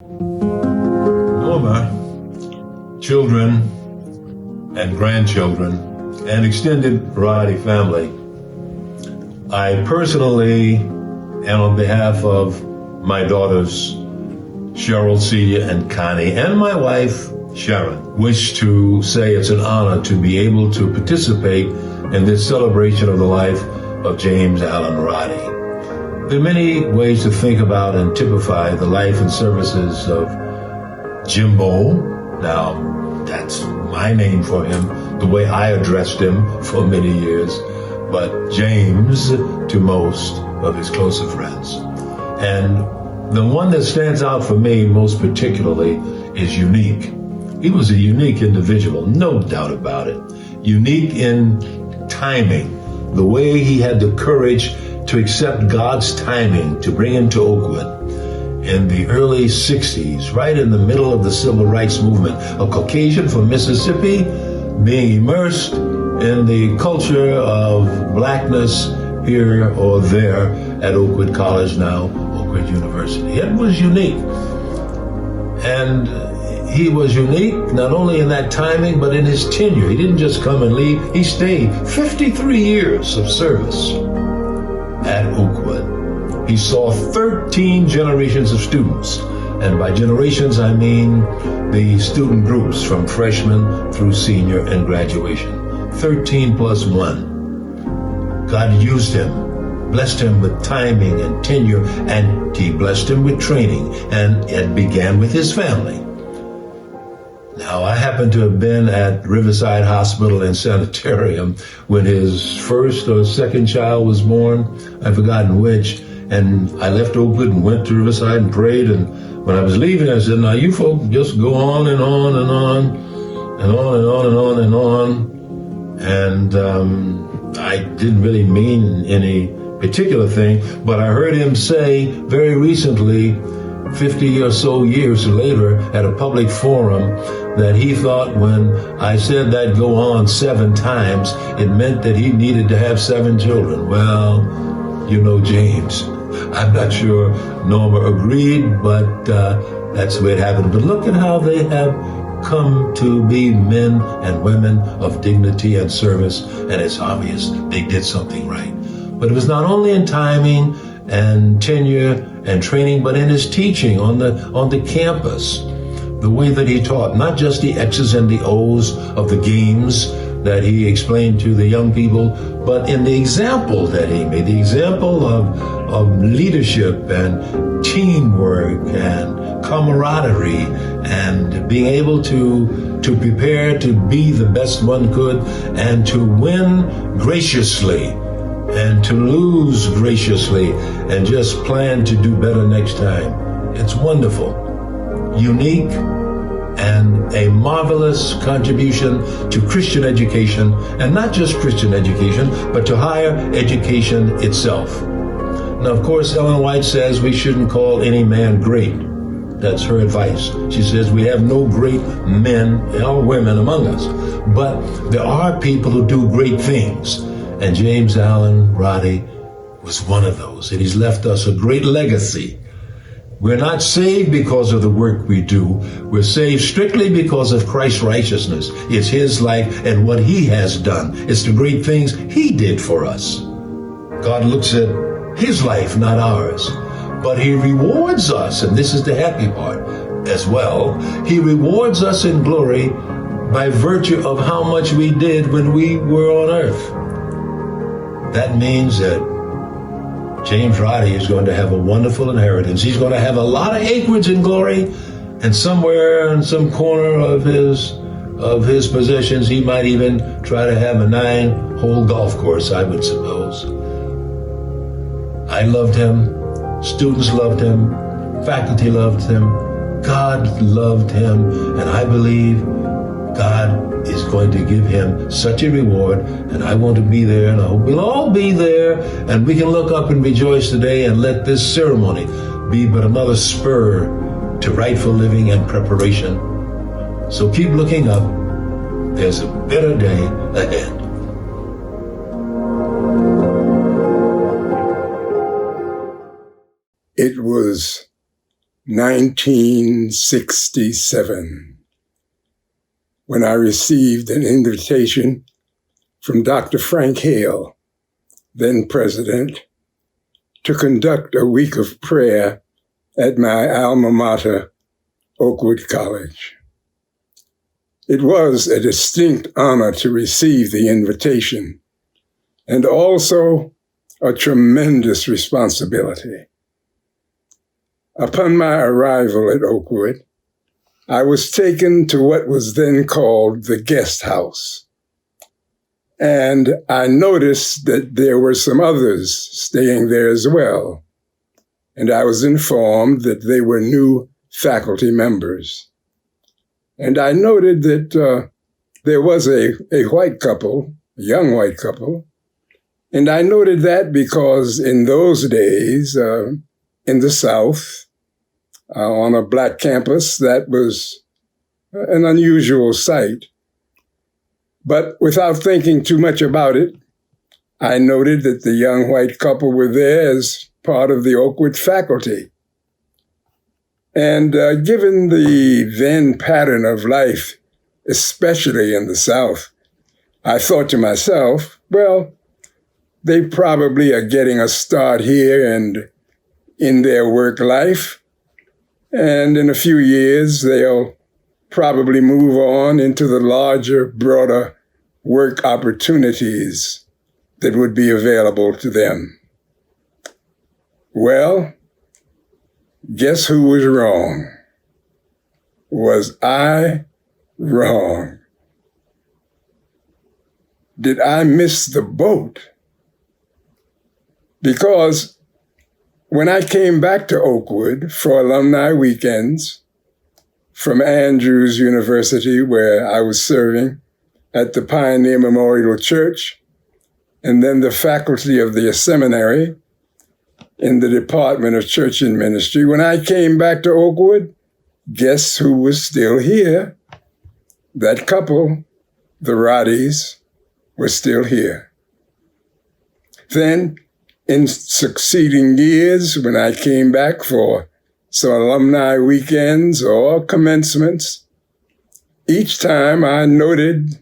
Norma, children and grandchildren, and extended Roddy family, I personally, and on behalf of my daughters, Cheryl, Celia, and Connie, and my wife, Sharon, wish to say it's an honor to be able to participate in this celebration of the life of James Allen Roddy. There are many ways to think about and typify the life and services of Jimbo. Now, that's my name for him, the way I addressed him for many years, but James to most of his closer friends. And the one that stands out for me most particularly is unique. He was a unique individual, no doubt about it. Unique in timing, the way he had the courage to accept God's timing to bring him to Oakwood in the early 60s, right in the middle of the civil rights movement. A Caucasian from Mississippi being immersed in the culture of blackness here or there at Oakwood College, now Oakwood University. It was unique. And he was unique not only in that timing, but in his tenure. He didn't just come and leave. He stayed 53 years of service at Oakwood. He saw 13 generations of students. And by generations, I mean the student groups from freshman through senior and graduation. 13 plus 1. God used him, blessed him with timing and tenure, and he blessed him with training. And it began with his family. Now, I happen to have been at Riverside Hospital and Sanitarium when his first or second child was born. I've forgotten which. And I left Oakwood and went to Riverside and prayed. And when I was leaving, I said, now you folks just go on and on and on and on and on and on and on. And I didn't really mean any particular thing, but I heard him say very recently, 50 or so years later at a public forum, that he thought when I said that go on 7 times, it meant that he needed to have 7 children. Well, you know James. I'm not sure Norma agreed, but that's the way it happened. But look at how they have come to be men and women of dignity and service, and it's obvious they did something right. But it was not only in timing and tenure and training, but in his teaching on the campus, the way that he taught, not just the X's and the O's of the games that he explained to the young people, but in the example that he made, the example of leadership and teamwork and camaraderie and being able to prepare to be the best one could and to win graciously and to lose graciously and just plan to do better next time. It's wonderful, unique, and a marvelous contribution to Christian education, and not just Christian education, but to higher education itself. Now, of course, Ellen White says we shouldn't call any man great. That's her advice. She says we have no great men or women among us, but there are people who do great things. And James Allen Roddy was one of those, and he's left us a great legacy. We're not saved because of the work we do. We're saved strictly because of Christ's righteousness. It's his life and what he has done. It's the great things he did for us. God looks at his life, not ours. But he rewards us, and this is the happy part as well. He rewards us in glory by virtue of how much we did when we were on earth. That means that James Roddy is going to have a wonderful inheritance. He's going to have a lot of acreage in glory, and somewhere in some corner of his possessions, he might even try to have a 9-hole golf course, I would suppose. I loved him. Students loved him. Faculty loved him. God loved him. And I believe God is going to give him such a reward, and I want to be there, and I hope we'll all be there, and we can look up and rejoice today and let this ceremony be but another spur to rightful living and preparation. So keep looking up. There's a better day ahead. It was 1967, when I received an invitation from Dr. Frank Hale, then president, to conduct a week of prayer at my alma mater, Oakwood College. It was a distinct honor to receive the invitation, and also a tremendous responsibility. Upon my arrival at Oakwood, I was taken to what was then called the guest house. And I noticed that there were some others staying there as well. And I was informed that they were new faculty members. And I noted that there was a white couple, a young white couple. And I noted that because in those days, in the South, on a Black campus, that was an unusual sight. But without thinking too much about it, I noted that the young white couple were there as part of the Oakwood faculty. And given the then pattern of life, especially in the South, I thought to myself, well, they probably are getting a start here and in their work life. And in a few years, they'll probably move on into the larger, broader work opportunities that would be available to them. Well, guess who was wrong? Was I wrong? Did I miss the boat? Because when I came back to Oakwood for alumni weekends from Andrews University, where I was serving at the Pioneer Memorial Church, and then the faculty of the seminary in the Department of Church and Ministry, when I came back to Oakwood, guess who was still here? That couple, the Roddys, were still here. Then, in succeeding years, when I came back for some alumni weekends or commencements, each time I noted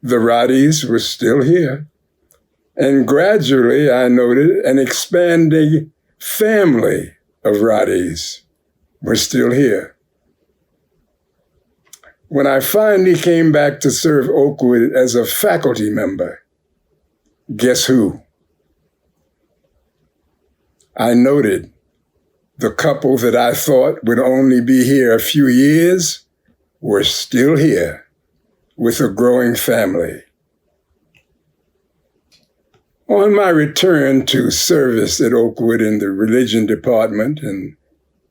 the Roddys were still here. And gradually I noted an expanding family of Roddys were still here. When I finally came back to serve Oakwood as a faculty member, guess who? I noted the couple that I thought would only be here a few years were still here with a growing family. On my return to service at Oakwood in the religion department and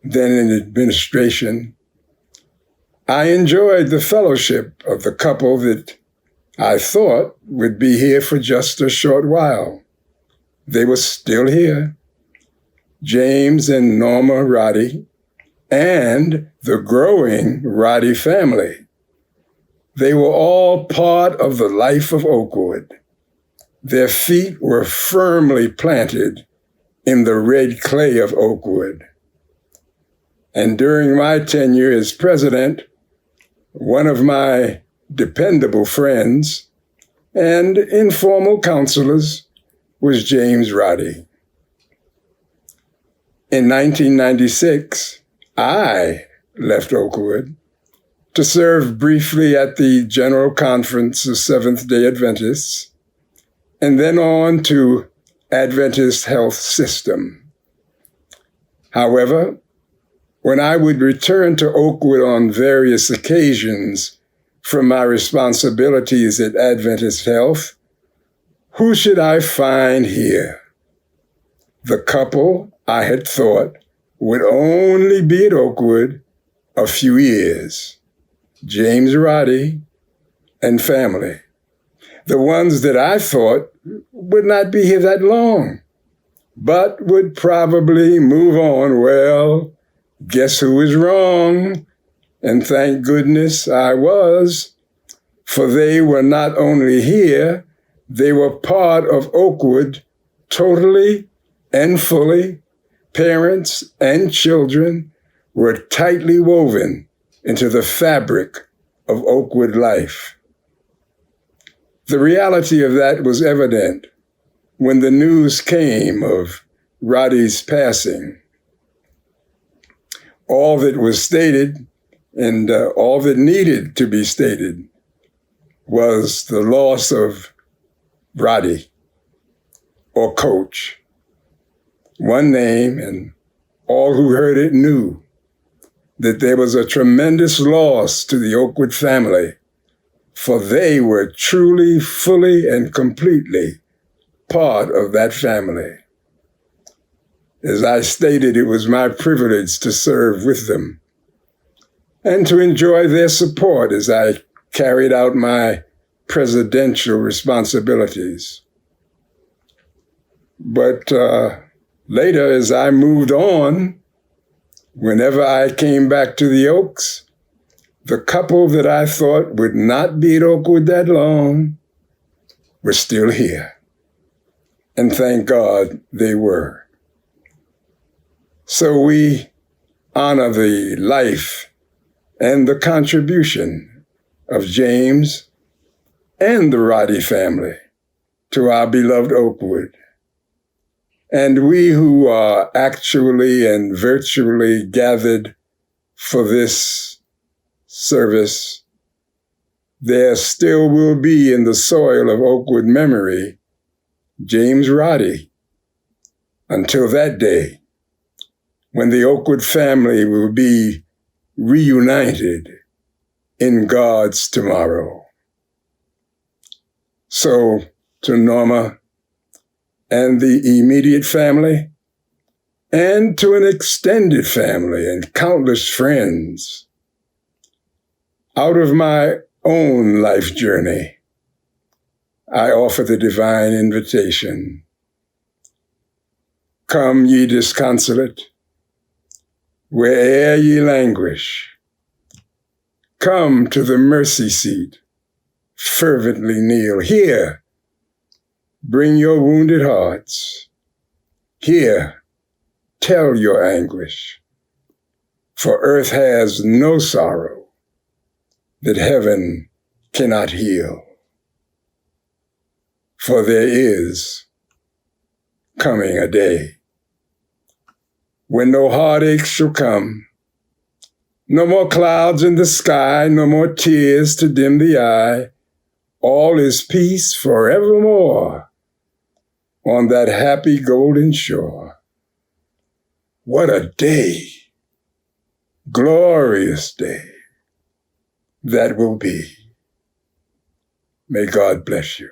then in administration, I enjoyed the fellowship of the couple that I thought would be here for just a short while. They were still here. James and Norma Roddy, and the growing Roddy family. They were all part of the life of Oakwood. Their feet were firmly planted in the red clay of Oakwood. And during my tenure as president, one of my dependable friends and informal counselors was James Roddy. In 1996, I left Oakwood to serve briefly at the General Conference of Seventh-day Adventists, and then on to Adventist Health System. However, when I would return to Oakwood on various occasions from my responsibilities at Adventist Health, who should I find here? The couple I had thought would only be at Oakwood a few years, James Roddy and family. The ones that I thought would not be here that long, but would probably move on. Well, guess who was wrong? And thank goodness I was, for they were not only here, they were part of Oakwood totally and fully, parents and children, were tightly woven into the fabric of Oakwood life. The reality of that was evident when the news came of Roddy's passing. All that was stated and all that needed to be stated was the loss of Roddy, or Coach. One name, and all who heard it knew that there was a tremendous loss to the Oakwood family, for they were truly, fully, and completely part of that family. As I stated, it was my privilege to serve with them and to enjoy their support as I carried out my presidential responsibilities. But later, as I moved on, whenever I came back to the Oaks, the couple that I thought would not be at Oakwood that long were still here. And thank God they were. So we honor the life and the contribution of James and the Roddy family to our beloved Oakwood. And we who are actually and virtually gathered for this service, there still will be in the soil of Oakwood memory James Roddy until that day when the Oakwood family will be reunited in God's tomorrow. So to Norma and the immediate family, and to an extended family and countless friends, out of my own life journey, I offer the divine invitation. Come, ye disconsolate, where'er ye languish. Come to the mercy seat, fervently kneel. Here, bring your wounded hearts. Here, tell your anguish. For earth has no sorrow that heaven cannot heal. For there is coming a day when no heartaches shall come, no more clouds in the sky, no more tears to dim the eye. All is peace forevermore on that happy golden shore. What a day, glorious day that will be. May God bless you.